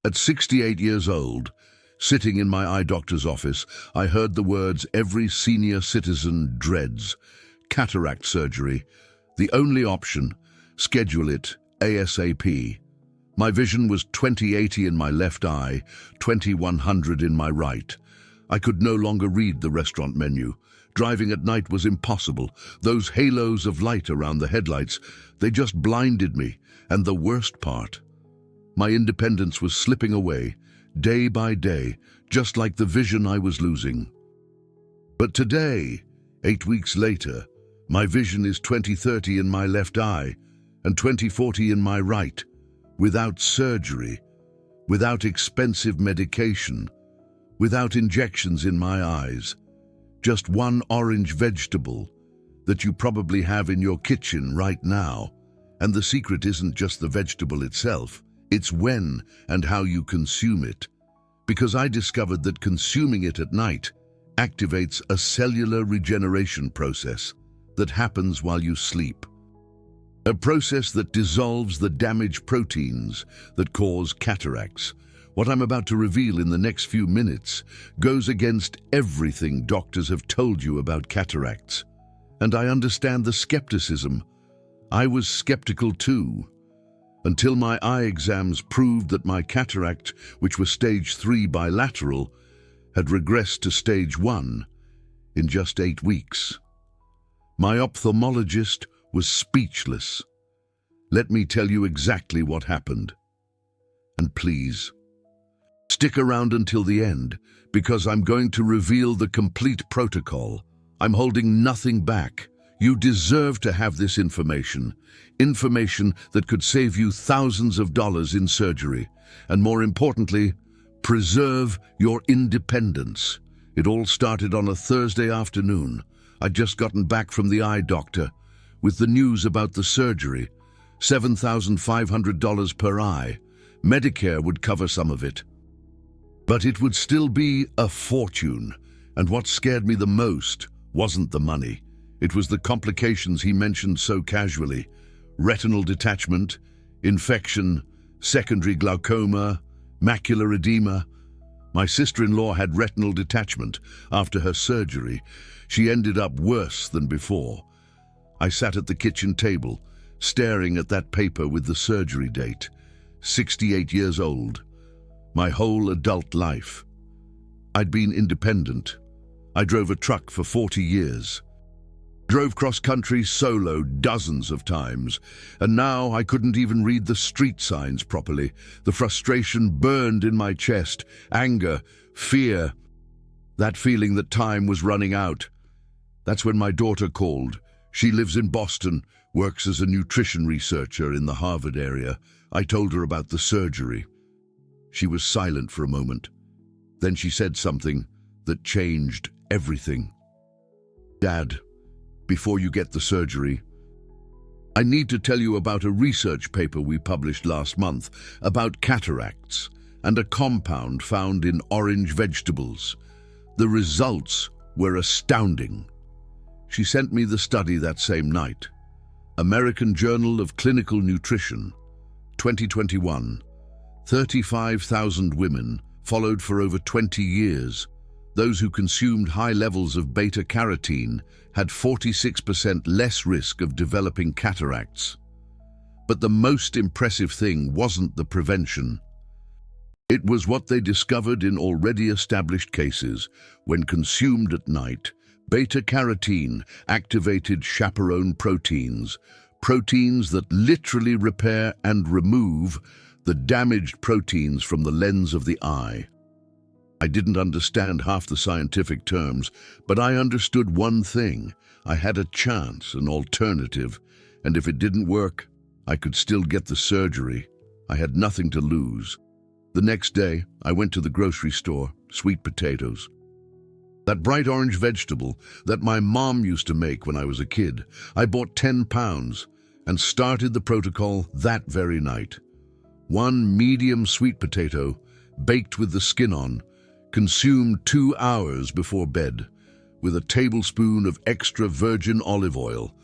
At 68 years old, sitting in my eye doctor's office, I heard the words every senior citizen dreads: cataract surgery. The only option: schedule it ASAP. My vision was 20/80 in my left eye, 20/100 in my right. I could no longer read the restaurant menu. Driving at night was impossible. Those halos of light around the headlights, they just blinded me. And the worst part, my independence was slipping away, day by day, just like the vision I was losing. But today, 8 weeks later, my vision is 20/30 in my left eye and 20/40 in my right, without surgery, without expensive medication, without injections in my eyes. Just one orange vegetable that you probably have in your kitchen right now. And the secret isn't just the vegetable itself, it's when and how you consume it. Because I discovered that consuming it at night activates a cellular regeneration process that happens while you sleep. A process that dissolves the damaged proteins that cause cataracts. What I'm about to reveal in the next few minutes goes against everything doctors have told you about cataracts. And I understand the skepticism. I was skeptical too, until my eye exams proved that my cataract, which was stage 3 bilateral, had regressed to stage 1 in just 8 weeks. My ophthalmologist was speechless. Let me tell you exactly what happened. And please, stick around until the end, because I'm going to reveal the complete protocol. I'm holding nothing back. You deserve to have this information that could save you thousands of dollars in surgery, and more importantly, preserve your independence. It all started on a Thursday afternoon. I'd just gotten back from the eye doctor with the news about the surgery. $7,500 per eye. Medicare would cover some of it. But it would still be a fortune, and what scared me the most wasn't the money. It was the complications he mentioned so casually: retinal detachment, infection, secondary glaucoma, macular edema. My sister-in-law had retinal detachment after her surgery. She ended up worse than before. I sat at the kitchen table, staring at that paper with the surgery date. 68 years old. My whole adult life. I'd been independent. I drove a truck for 40 years. Drove cross-country solo dozens of times, and now I couldn't even read the street signs properly. The frustration burned in my chest, anger, fear, that feeling that time was running out. That's when my daughter called. She lives in Boston, works as a nutrition researcher in the Harvard area. I told her about the surgery. She was silent for a moment. Then she said something that changed everything. "Dad, before you get the surgery, I need to tell you about a research paper we published last month about cataracts and a compound found in orange vegetables. The results were astounding." She sent me the study that same night. American Journal of Clinical Nutrition, 2021. 35,000 women, followed for over 20 years. Those who consumed high levels of beta-carotene had 46% less risk of developing cataracts. But the most impressive thing wasn't the prevention. It was what they discovered in already established cases. When consumed at night, beta-carotene activated chaperone proteins, proteins that literally repair and remove the damaged proteins from the lens of the eye. I didn't understand half the scientific terms, but I understood one thing. I had a chance, an alternative, and if it didn't work, I could still get the surgery. I had nothing to lose. The next day, I went to the grocery store, sweet potatoes. That bright orange vegetable that my mom used to make when I was a kid. I bought 10 pounds and started the protocol that very night. One medium sweet potato, baked with the skin on, consumed 2 hours before bed, with a tablespoon of extra virgin olive oil.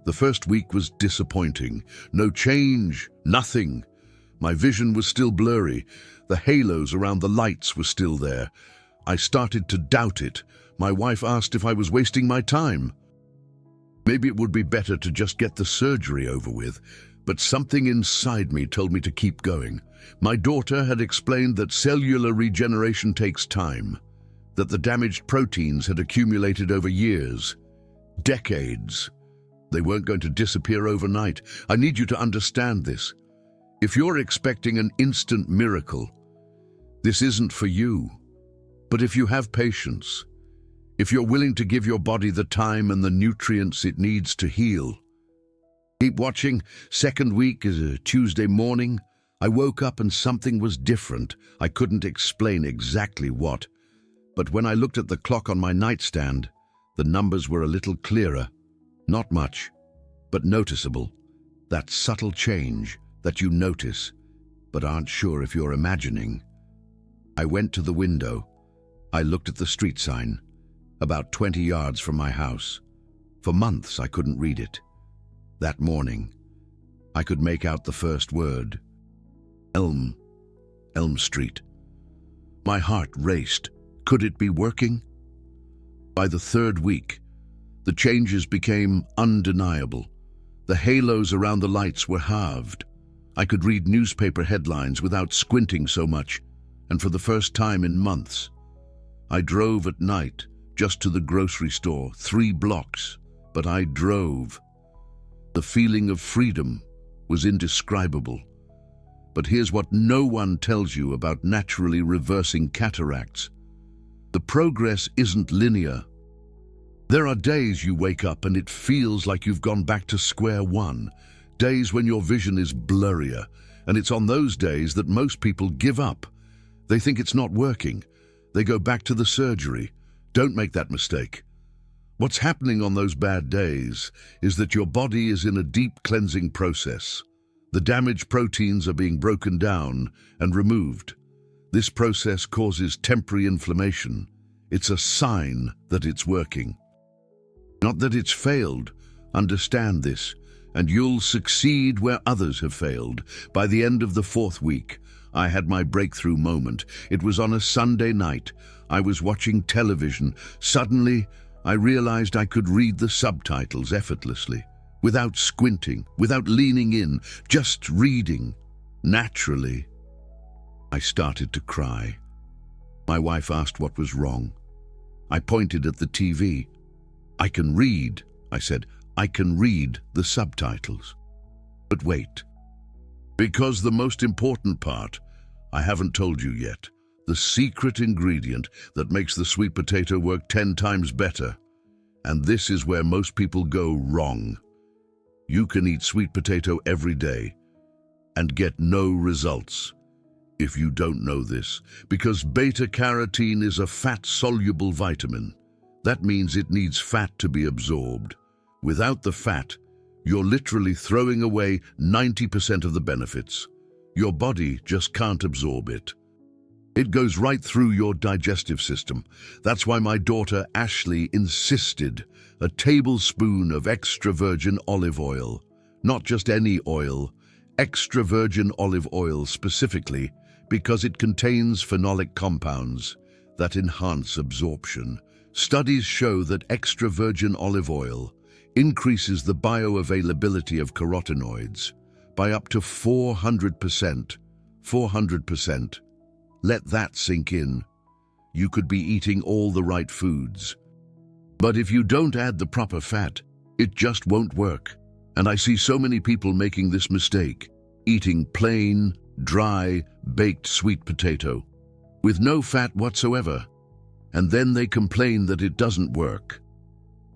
The first week was disappointing. No change, nothing. My vision was still blurry. The halos around the lights were still there. I started to doubt it. My wife asked if I was wasting my time. Maybe it would be better to just get the surgery over with, but something inside me told me to keep going. My daughter had explained that cellular regeneration takes time, that the damaged proteins had accumulated over years, decades. They weren't going to disappear overnight. I need you to understand this. If you're expecting an instant miracle, this isn't for you. But if you have patience, if you're willing to give your body the time and the nutrients it needs to heal. Keep watching. Second week is a Tuesday morning. I woke up and something was different. I couldn't explain exactly what. But when I looked at the clock on my nightstand, the numbers were a little clearer. Not much, but noticeable. That subtle change that you notice, but aren't sure if you're imagining. I went to the window. I looked at the street sign, about 20 yards from my house. For months I couldn't read it. That morning, I could make out the first word. Elm Street. My heart raced. Could it be working? By the third week, the changes became undeniable. The halos around the lights were halved. I could read newspaper headlines without squinting so much, and for the first time in months, I drove at night just to the grocery store, 3 blocks, but I drove. The feeling of freedom was indescribable. But here's what no one tells you about naturally reversing cataracts. The progress isn't linear. There are days you wake up and it feels like you've gone back to square one, days when your vision is blurrier, and it's on those days that most people give up. They think it's not working. They go back to the surgery. Don't make that mistake. What's happening on those bad days is that your body is in a deep cleansing process. The damaged proteins are being broken down and removed. This process causes temporary inflammation. It's a sign that it's working. Not that it's failed. Understand this, and you'll succeed where others have failed. By the end of the 4th week, I had my breakthrough moment. It was on a Sunday night. I was watching television. Suddenly, I realized I could read the subtitles effortlessly, without squinting, without leaning in, just reading. Naturally, I started to cry. My wife asked what was wrong. I pointed at the TV. I can read, I said. I can read the subtitles. But wait, because the most important part, I haven't told you yet. The secret ingredient that makes the sweet potato work 10 times better. And this is where most people go wrong. You can eat sweet potato every day and get no results if you don't know this, because beta-carotene is a fat-soluble vitamin. That means it needs fat to be absorbed. Without the fat, you're literally throwing away 90% of the benefits. Your body just can't absorb it. It goes right through your digestive system. That's why my daughter Ashley insisted a tablespoon of extra virgin olive oil, not just any oil, extra virgin olive oil specifically, because it contains phenolic compounds that enhance absorption. Studies show that extra virgin olive oil increases the bioavailability of carotenoids by up to 400%. 400%. Let that sink in. You could be eating all the right foods. But if you don't add the proper fat, it just won't work. And I see so many people making this mistake, eating plain, dry, baked sweet potato with no fat whatsoever. And then they complain that it doesn't work.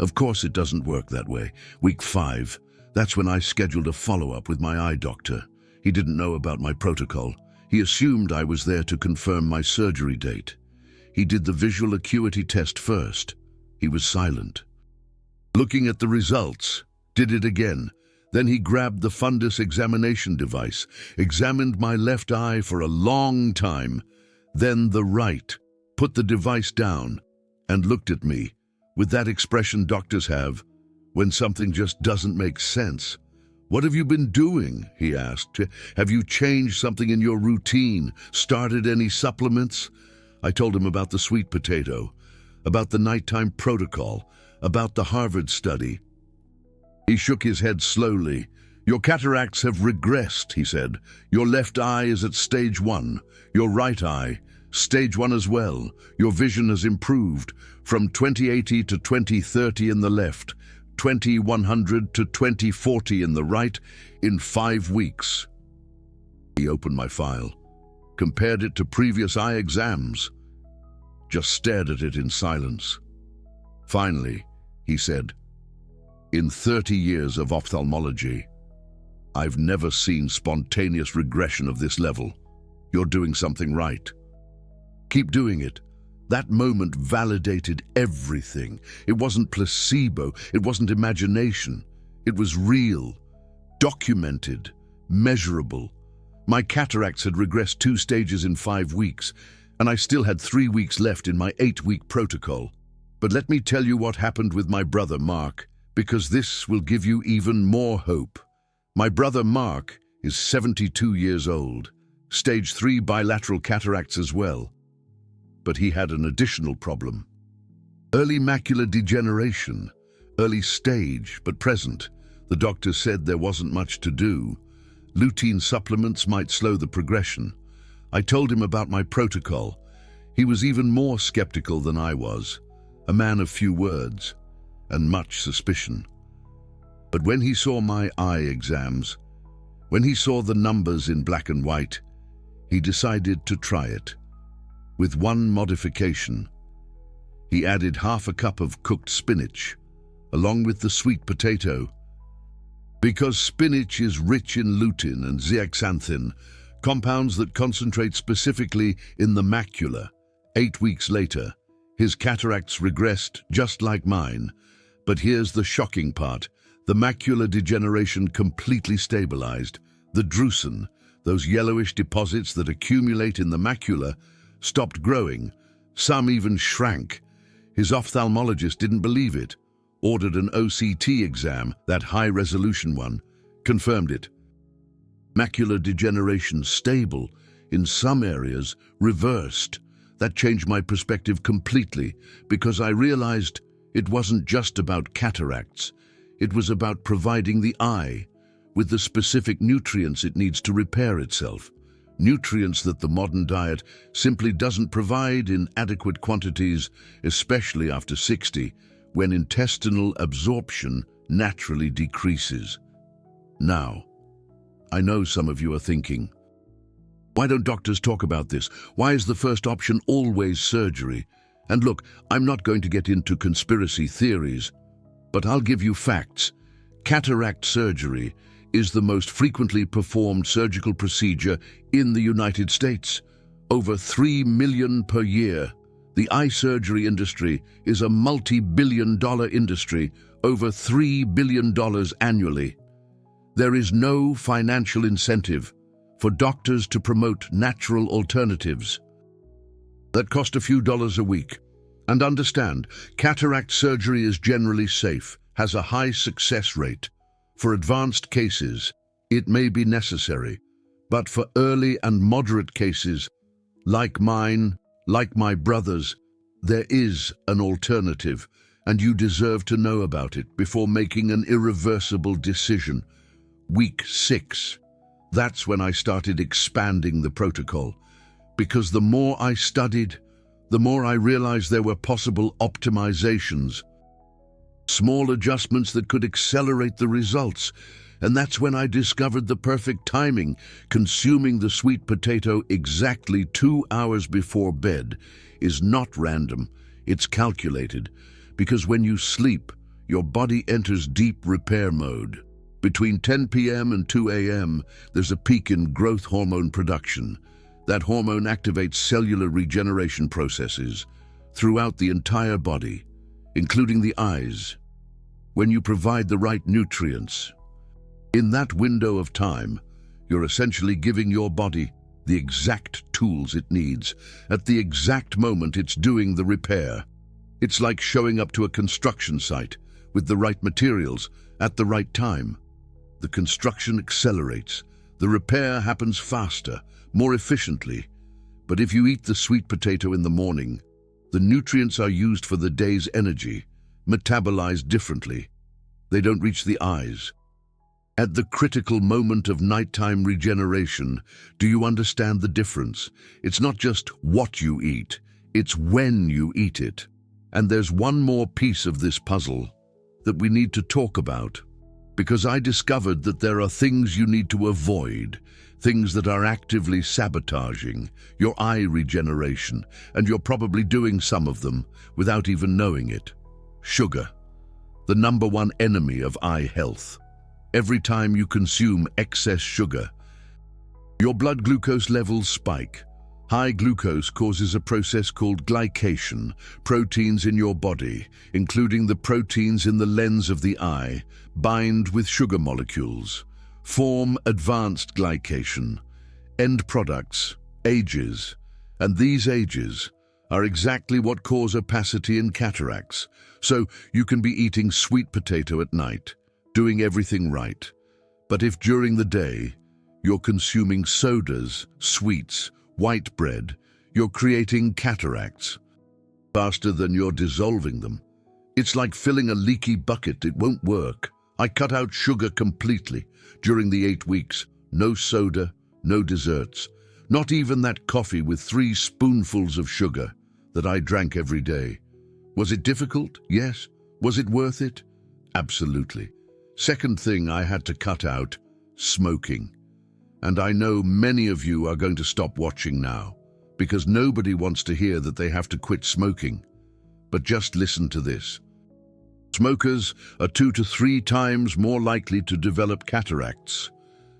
Of course it doesn't work that way. Week 5, that's when I scheduled a follow-up with my eye doctor. He didn't know about my protocol. He assumed I was there to confirm my surgery date. He did the visual acuity test first. He was silent. Looking at the results, did it again. Then he grabbed the fundus examination device, examined my left eye for a long time, then the right, put the device down, and looked at me with that expression doctors have when something just doesn't make sense. "What have you been doing?" he asked. "Have you changed something in your routine? Started any supplements?" I told him about the sweet potato, about the nighttime protocol, about the Harvard study. He shook his head slowly. "Your cataracts have regressed," he said. "Your left eye is at stage 1. Your right eye, stage 1 as well. Your vision has improved from 20/80 to 20/30 in the left, 20/100 to 20/40 in the right in 5 weeks. He opened my file, compared it to previous eye exams, just stared at it in silence. Finally, he said, "In 30 years of ophthalmology, I've never seen spontaneous regression of this level. You're doing something right. Keep doing it." That moment validated everything. It wasn't placebo, it wasn't imagination. It was real, documented, measurable. My cataracts had regressed 2 stages in 5 weeks, and I still had 3 weeks left in my 8-week protocol. But let me tell you what happened with my brother Mark, because this will give you even more hope. My brother Mark is 72 years old, stage 3 bilateral cataracts as well. But he had an additional problem. Early macular degeneration, early stage but present. The doctor said there wasn't much to do. Lutein supplements might slow the progression. I told him about my protocol. He was even more skeptical than I was, a man of few words and much suspicion. But when he saw my eye exams, when he saw the numbers in black and white, he decided to try it. With one modification. He added half a cup of cooked spinach, along with the sweet potato. Because spinach is rich in lutein and zeaxanthin, compounds that concentrate specifically in the macula. 8 weeks later, his cataracts regressed just like mine. But here's the shocking part. The macular degeneration completely stabilized. The drusen, those yellowish deposits that accumulate in the macula, stopped growing. Some even shrank. His ophthalmologist didn't believe it, ordered an OCT exam, that high-resolution one, confirmed it. Macular degeneration stable, in some areas reversed. That changed my perspective completely, because I realized it wasn't just about cataracts. It was about providing the eye with the specific nutrients it needs to repair itself. Nutrients that the modern diet simply doesn't provide in adequate quantities, especially after 60, when intestinal absorption naturally decreases. Now, I know some of you are thinking, why don't doctors talk about this? Why is the first option always surgery? And look, I'm not going to get into conspiracy theories, but I'll give you facts. Cataract surgery is the most frequently performed surgical procedure in the United States. Over 3 million per year. The eye surgery industry is a multi-billion-dollar industry, over $3 billion annually. There is no financial incentive for doctors to promote natural alternatives that cost a few dollars a week. And understand, cataract surgery is generally safe, has a high success rate. For advanced cases, it may be necessary, but for early and moderate cases, like mine, like my brother's, there is an alternative, and you deserve to know about it before making an irreversible decision. Week 6, that's when I started expanding the protocol, because the more I studied, the more I realized there were possible optimizations, small adjustments that could accelerate the results. And that's when I discovered the perfect timing, consuming the sweet potato exactly 2 hours before bed is not random, it's calculated, because when you sleep, your body enters deep repair mode. Between 10 p.m. and 2 a.m., there's a peak in growth hormone production. That hormone activates cellular regeneration processes throughout the entire body, including the eyes. When you provide the right nutrients, in that window of time, you're essentially giving your body the exact tools it needs, at the exact moment it's doing the repair. It's like showing up to a construction site with the right materials at the right time. The construction accelerates. The repair happens faster, more efficiently. But if you eat the sweet potato in the morning, the nutrients are used for the day's energy, metabolized differently. They don't reach the eyes. At the critical moment of nighttime regeneration, do you understand the difference? It's not just what you eat, it's when you eat it. And there's one more piece of this puzzle that we need to talk about, because I discovered that there are things you need to avoid, things that are actively sabotaging your eye regeneration, and you're probably doing some of them without even knowing it. Sugar, the #1 enemy of eye health. Every time you consume excess sugar, your blood glucose levels spike. High glucose causes a process called glycation. Proteins in your body, including the proteins in the lens of the eye, bind with sugar molecules, form advanced glycation, end products, ages, and these ages are exactly what cause opacity and cataracts. So you can be eating sweet potato at night, doing everything right. But if during the day you're consuming sodas, sweets, white bread, you're creating cataracts faster than you're dissolving them. It's like filling a leaky bucket. It won't work. I cut out sugar completely during the 8 weeks. No soda, no desserts, not even that coffee with 3 spoonfuls of sugar that I drank every day. Was it difficult? Yes. Was it worth it? Absolutely. Second thing I had to cut out, smoking. And I know many of you are going to stop watching now, because nobody wants to hear that they have to quit smoking. But just listen to this. Smokers are 2 to 3 times more likely to develop cataracts.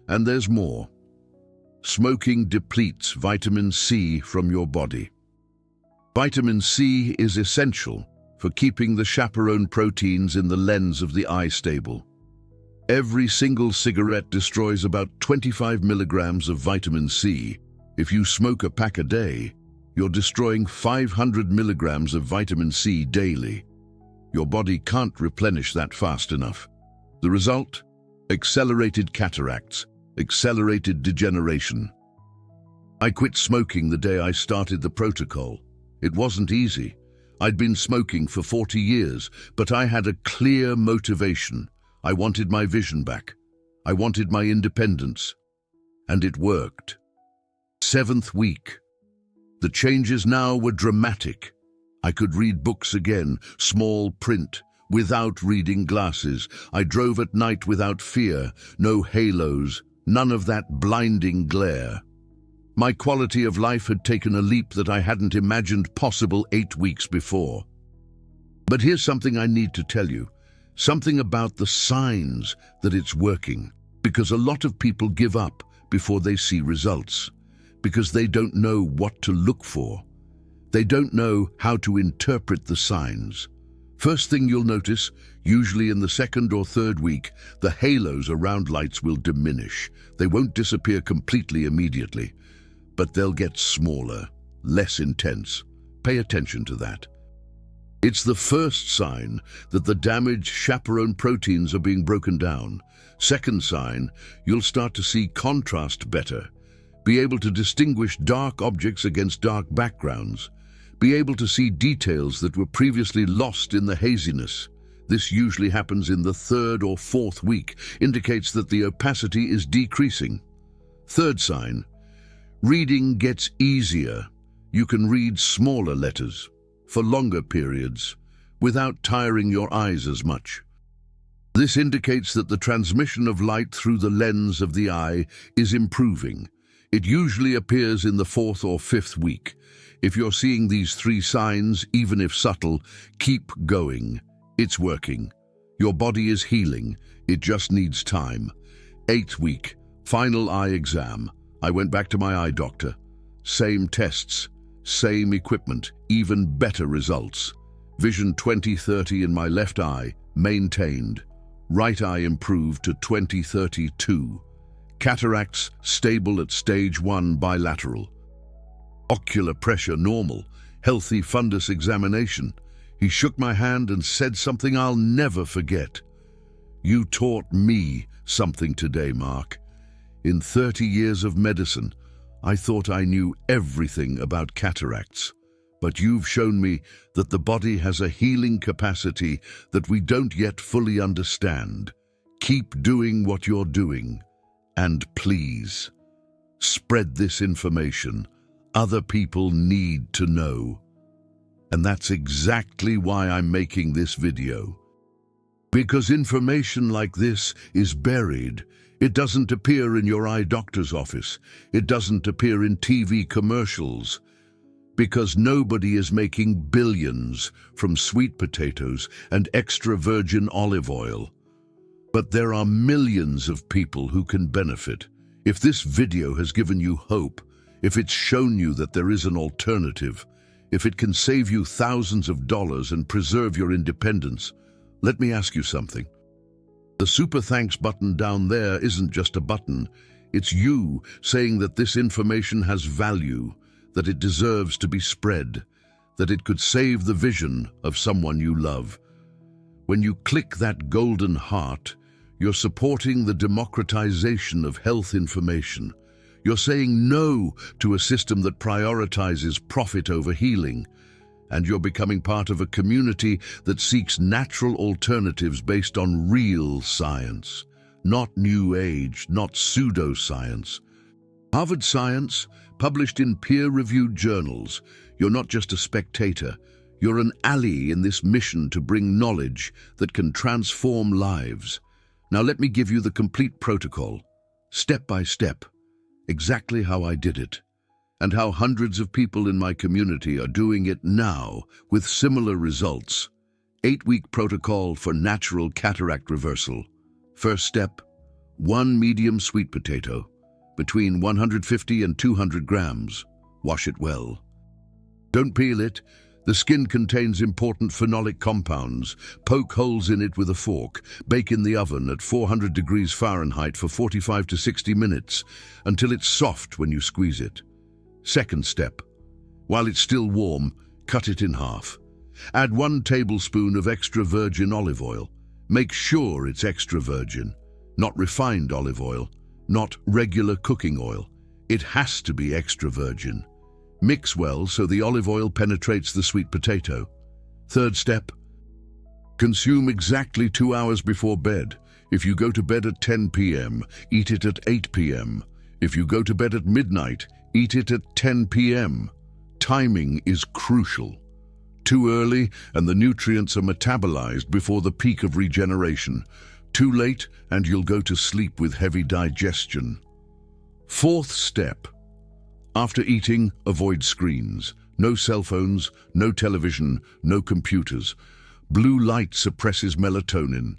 And there's more. Smoking depletes vitamin C from your body. Vitamin C is essential for keeping the chaperone proteins in the lens of the eye stable. Every single cigarette destroys about 25 milligrams of vitamin C. If you smoke a pack a day, you're destroying 500 milligrams of vitamin C daily. Your body can't replenish that fast enough. The result? Accelerated cataracts, accelerated degeneration. I quit smoking the day I started the protocol. It wasn't easy. I'd been smoking for 40 years, but I had a clear motivation. I wanted my vision back. I wanted my independence. And it worked. 7th week. The changes now were dramatic. I could read books again, small print, without reading glasses. I drove at night without fear, no halos, none of that blinding glare. My quality of life had taken a leap that I hadn't imagined possible 8 weeks before. But here's something I need to tell you. Something about the signs that it's working, because a lot of people give up before they see results, because they don't know what to look for. They don't know how to interpret the signs. First thing you'll notice, usually in the 2nd or 3rd week, the halos around lights will diminish. They won't disappear completely immediately, but they'll get smaller, less intense. Pay attention to that. It's the first sign that the damaged chaperone proteins are being broken down. Second sign, you'll start to see contrast better, be able to distinguish dark objects against dark backgrounds, be able to see details that were previously lost in the haziness. This usually happens in the 3rd or 4th week, indicates that the opacity is decreasing. Third sign, reading gets easier. You can read smaller letters for longer periods without tiring your eyes as much. This indicates that the transmission of light through the lens of the eye is improving. It usually appears in the 4th or 5th week. If you're seeing these 3 signs, even if subtle, keep going. It's working. Your body is healing. It just needs time. 8th week, final eye exam. I went back to my eye doctor. Same tests, same equipment, even better results. Vision 20/30 in my left eye, maintained. Right eye improved to 20/32. Cataracts stable at stage 1 bilateral. Ocular pressure normal. Healthy fundus examination. He shook my hand and said something I'll never forget. "You taught me something today, Mark. In 30 years of medicine, I thought I knew everything about cataracts. But you've shown me that the body has a healing capacity that we don't yet fully understand. Keep doing what you're doing. And please, spread this information. Other people need to know. And that's exactly why I'm making this video. Because information like this is buried. It doesn't appear in your eye doctor's office. It doesn't appear in TV commercials. Because nobody is making billions from sweet potatoes and extra virgin olive oil. But there are millions of people who can benefit. If this video has given you hope, if it's shown you that there is an alternative, if it can save you thousands of dollars and preserve your independence, let me ask you something. The super thanks button down there isn't just a button. It's you saying that this information has value, that it deserves to be spread, that it could save the vision of someone you love. When you click that golden heart, you're supporting the democratization of health information. You're saying no to a system that prioritizes profit over healing. And you're becoming part of a community that seeks natural alternatives based on real science, not New Age, not pseudoscience. Harvard Science, published in peer-reviewed journals. You're not just a spectator. You're an ally in this mission to bring knowledge that can transform lives. Now let me give you the complete protocol, step by step, exactly how I did it, and how hundreds of people in my community are doing it now with similar results. 8-week protocol for natural cataract reversal. First step, 1 medium sweet potato, between 150 and 200 grams. Wash it well. Don't peel it. The skin contains important phenolic compounds. Poke holes in it with a fork. Bake in the oven at 400 degrees Fahrenheit for 45 to 60 minutes until it's soft when you squeeze it. Second step. While it's still warm, cut it in half. Add 1 tablespoon of extra virgin olive oil. Make sure it's extra virgin, not refined olive oil, not regular cooking oil. It has to be extra virgin. Mix well so the olive oil penetrates the sweet potato. Third step. Consume exactly 2 hours before bed. If you go to bed at 10 p.m., eat it at 8 p.m. If you go to bed at midnight, eat it at 10 p.m. Timing is crucial. Too early and the nutrients are metabolized before the peak of regeneration. Too late and you'll go to sleep with heavy digestion. Fourth step. After eating, avoid screens. No cell phones, no television, no computers. Blue light suppresses melatonin.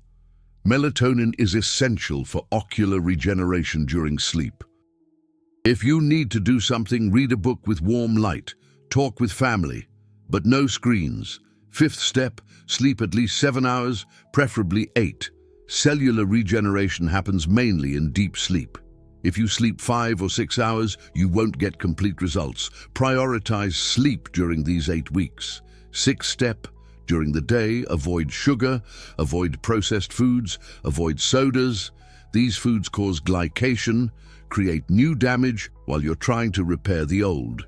Melatonin is essential for ocular regeneration during sleep. If you need to do something, read a book with warm light. Talk with family, but no screens. Fifth step, sleep at least 7 hours, preferably 8. Cellular regeneration happens mainly in deep sleep. If you sleep 5 or 6 hours, you won't get complete results. Prioritize sleep during these 8 weeks. Sixth step, during the day, avoid sugar, avoid processed foods, avoid sodas. These foods cause glycation, create new damage while you're trying to repair the old.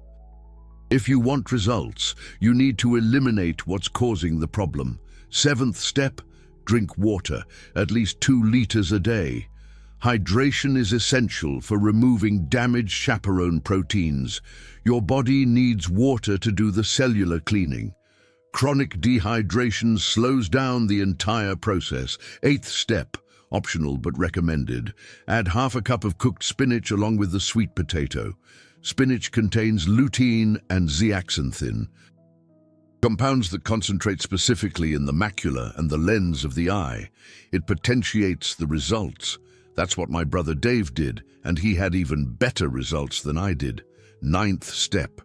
If you want results, you need to eliminate what's causing the problem. Seventh step, drink water, at least 2 liters a day. Hydration is essential for removing damaged chaperone proteins. Your body needs water to do the cellular cleaning. Chronic dehydration slows down the entire process. Eighth step, optional but recommended. Add half a cup of cooked spinach along with the sweet potato. Spinach contains lutein and zeaxanthin, compounds that concentrate specifically in the macula and the lens of the eye. It potentiates the results. That's what my brother Dave did, and he had even better results than I did. Ninth step.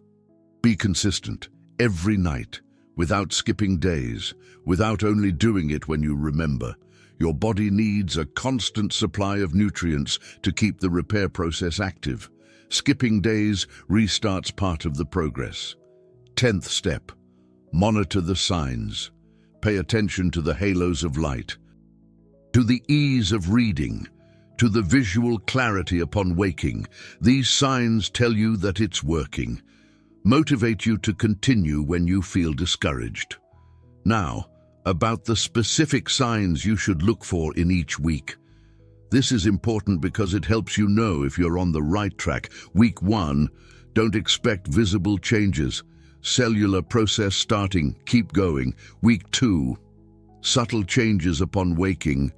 Be consistent, every night, without skipping days, without only doing it when you remember. Your body needs a constant supply of nutrients to keep the repair process active. Skipping days restarts part of the progress. 10th step. Monitor the signs. Pay attention to the halos of light, to the ease of reading, to the visual clarity upon waking. These signs tell you that it's working. Motivate you to continue when you feel discouraged. Now, about the specific signs you should look for in each week. This is important because it helps you know if you're on the right track. Week 1, don't expect visible changes. Cellular process starting, keep going. Week 2, subtle changes upon waking.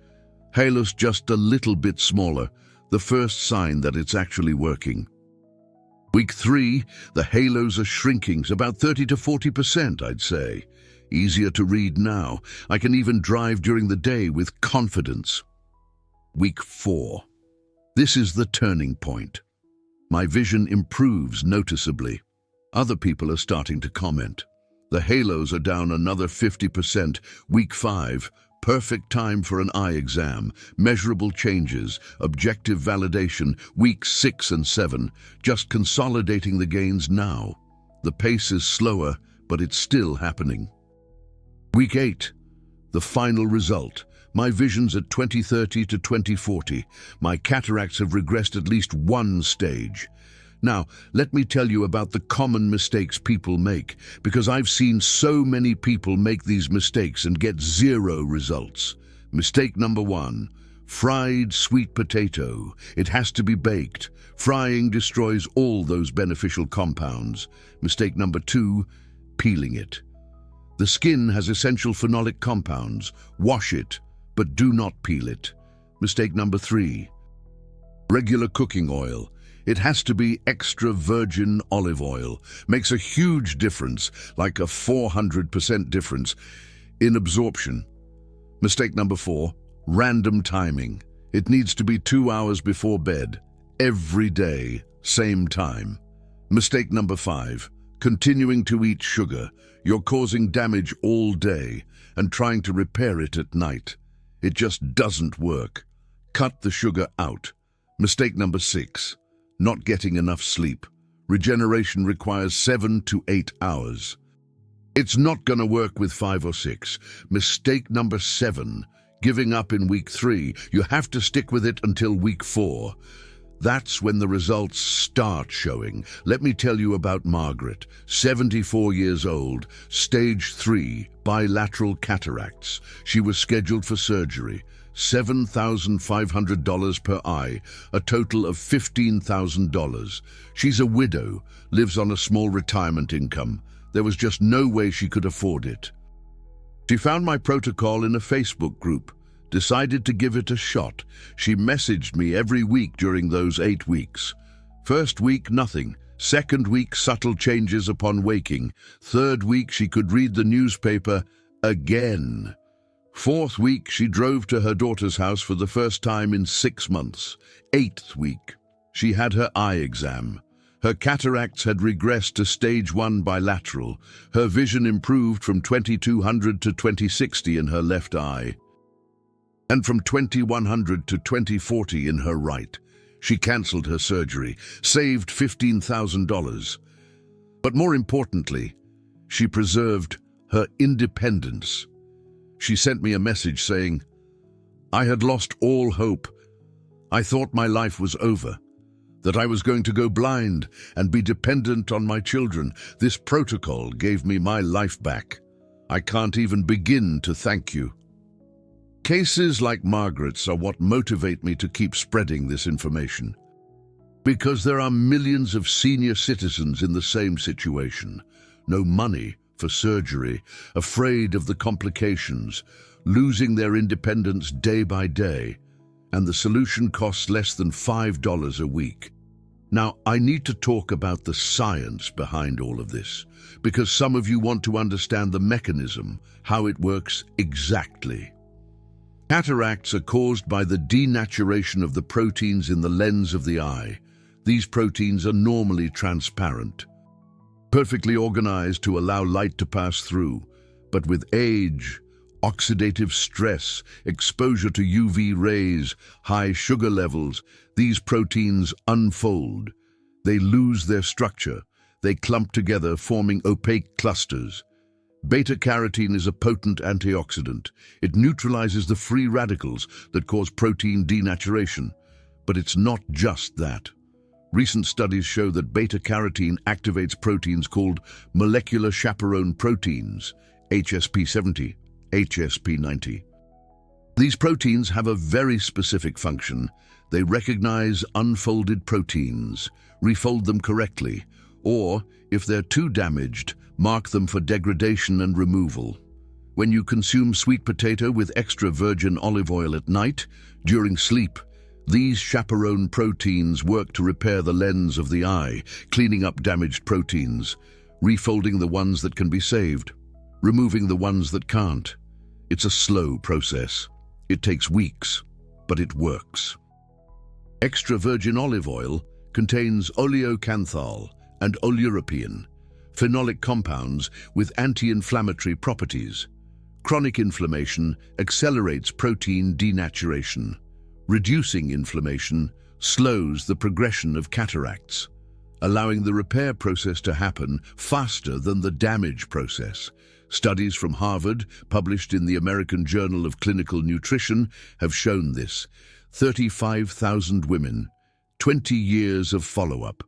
Halos just a little bit smaller, the first sign that it's actually working. Week 3, the halos are shrinking, about 30 to 40%, I'd say. Easier to read now. I can even drive during the day with confidence. Week 4. This is the turning point. My vision improves noticeably. Other people are starting to comment. The halos are down another 50%. Week 5. Perfect time for an eye exam. Measurable changes. Objective validation. Weeks 6 and 7. Just consolidating the gains now. The pace is slower, but it's still happening. Week 8, the final result. My vision's at 2030 to 2040. My cataracts have regressed at least one stage. Now, let me tell you about the common mistakes people make, because I've seen so many people make these mistakes and get zero results. Mistake number 1, fried sweet potato. It has to be baked. Frying destroys all those beneficial compounds. Mistake number 2, peeling it. The skin has essential phenolic compounds. Wash it, but do not peel it. Mistake number 3, regular cooking oil. It has to be extra virgin olive oil. Makes a huge difference, like a 400% difference in absorption. Mistake number 4, random timing. It needs to be 2 hours before bed, every day, same time. Mistake number 5, continuing to eat sugar. You're causing damage all day and trying to repair it at night. It just doesn't work. Cut the sugar out. Mistake number 6, not getting enough sleep. Regeneration requires 7 to 8 hours. It's not going to work with 5 or 6. Mistake number 7, giving up in week 3. You have to stick with it until week 4. That's when the results start showing. Let me tell you about Margaret, 74 years old, stage 3, bilateral cataracts. She was scheduled for surgery. $7,500 per eye, a total of $15,000. She's a widow, lives on a small retirement income. There was just no way she could afford it. She found my protocol in a Facebook group, decided to give it a shot. She messaged me every week during those 8 weeks. First week, nothing. Second week, subtle changes upon waking. Third week, she could read the newspaper again. Fourth week, she drove to her daughter's house for the first time in 6 months. 8th week, she had her eye exam. Her cataracts had regressed to stage 1 bilateral. Her vision improved from 2200 to 2060 in her left eye, and from 2100 to 2040 in her right. She cancelled her surgery, saved $15,000. But more importantly, she preserved her independence. She sent me a message saying, "I had lost all hope. I thought my life was over, that I was going to go blind and be dependent on my children. This protocol gave me my life back. I can't even begin to thank you." Cases like Margaret's are what motivate me to keep spreading this information, because there are millions of senior citizens in the same situation. No money for surgery, afraid of the complications, losing their independence day by day, and the solution costs less than $5 a week. Now, I need to talk about the science behind all of this, because some of you want to understand the mechanism, how it works exactly. Cataracts are caused by the denaturation of the proteins in the lens of the eye. These proteins are normally transparent, perfectly organized to allow light to pass through. But with age, oxidative stress, exposure to UV rays, high sugar levels, these proteins unfold. They lose their structure. They clump together, forming opaque clusters. Beta-carotene is a potent antioxidant. It neutralizes the free radicals that cause protein denaturation. But it's not just that. Recent studies show that beta-carotene activates proteins called molecular chaperone proteins, HSP70, HSP90. These proteins have a very specific function. They recognize unfolded proteins, refold them correctly, or, if they're too damaged, mark them for degradation and removal. When you consume sweet potato with extra virgin olive oil at night, during sleep, these chaperone proteins work to repair the lens of the eye, cleaning up damaged proteins, refolding the ones that can be saved, removing the ones that can't. It's a slow process. It takes weeks, but it works. Extra virgin olive oil contains oleocanthal and oleuropein, phenolic compounds with anti-inflammatory properties. Chronic inflammation accelerates protein denaturation. Reducing inflammation slows the progression of cataracts, allowing the repair process to happen faster than the damage process. Studies from Harvard, published in the American Journal of Clinical Nutrition, have shown this. 35,000 women, 20 years of follow-up.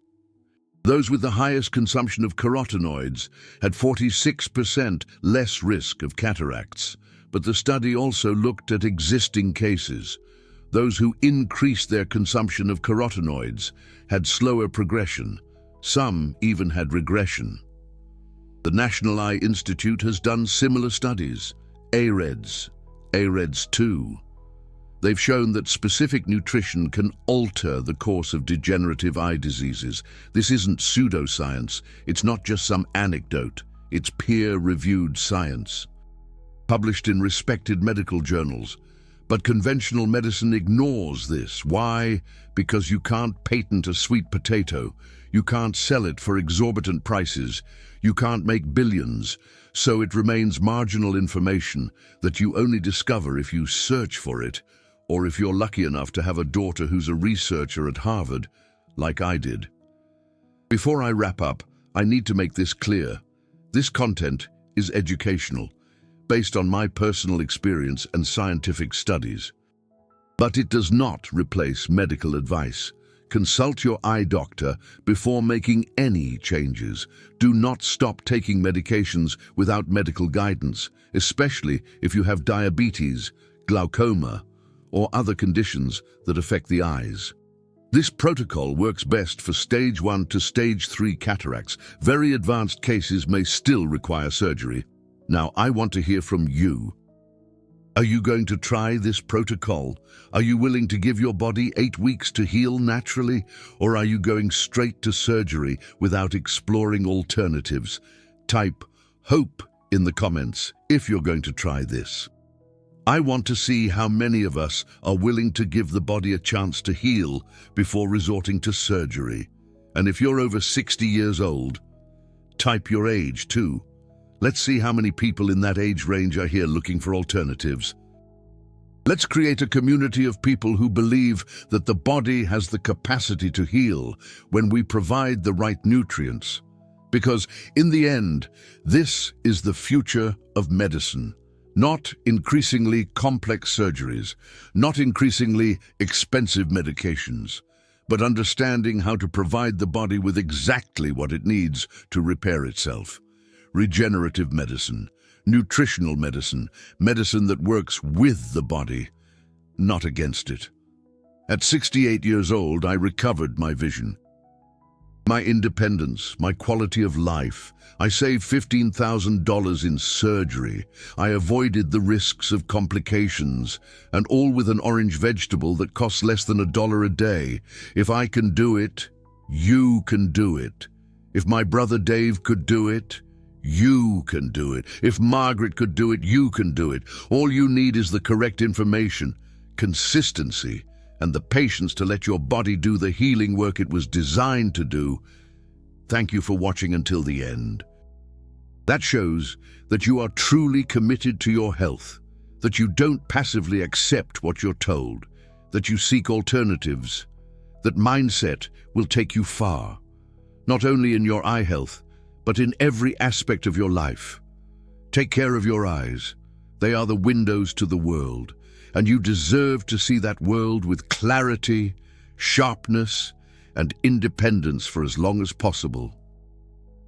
Those with the highest consumption of carotenoids had 46% less risk of cataracts, but the study also looked at existing cases. Those who increased their consumption of carotenoids had slower progression. Some even had regression. The National Eye Institute has done similar studies, AREDS 2. They've shown that specific nutrition can alter the course of degenerative eye diseases. This isn't pseudoscience. It's not just some anecdote. It's peer-reviewed science, published in respected medical journals. But conventional medicine ignores this. Why? Because you can't patent a sweet potato. You can't sell it for exorbitant prices. You can't make billions. So it remains marginal information that you only discover if you search for it, or if you're lucky enough to have a daughter who's a researcher at Harvard, like I did. Before I wrap up, I need to make this clear. This content is educational, based on my personal experience and scientific studies. But it does not replace medical advice. Consult your eye doctor before making any changes. Do not stop taking medications without medical guidance, especially if you have diabetes, glaucoma, or other conditions that affect the eyes. This protocol works best for stage 1 to stage 3 cataracts. Very advanced cases may still require surgery. Now, I want to hear from you. Are you going to try this protocol? Are you willing to give your body 8 weeks to heal naturally? Or are you going straight to surgery without exploring alternatives? Type HOPE in the comments if you're going to try this. I want to see how many of us are willing to give the body a chance to heal before resorting to surgery. And if you're over 60 years old, type your age too. Let's see how many people in that age range are here looking for alternatives. Let's create a community of people who believe that the body has the capacity to heal when we provide the right nutrients. Because in the end, this is the future of medicine. Not increasingly complex surgeries, not increasingly expensive medications, but understanding how to provide the body with exactly what it needs to repair itself. Regenerative medicine, nutritional medicine, medicine that works with the body, not against it. At 68 years old, I recovered my vision, my independence, my quality of life. I saved $15,000 in surgery. I avoided the risks of complications, and all with an orange vegetable that costs less than $1 a day. If I can do it, you can do it. If my brother Dave could do it, you can do it. If Margaret could do it, you can do it. All you need is the correct information, consistency, and the patience to let your body do the healing work it was designed to do. Thank you for watching until the end. That shows that you are truly committed to your health, that you don't passively accept what you're told, that you seek alternatives, that mindset will take you far, not only in your eye health, but in every aspect of your life. Take care of your eyes. They are the windows to the world, and you deserve to see that world with clarity, sharpness, and independence for as long as possible.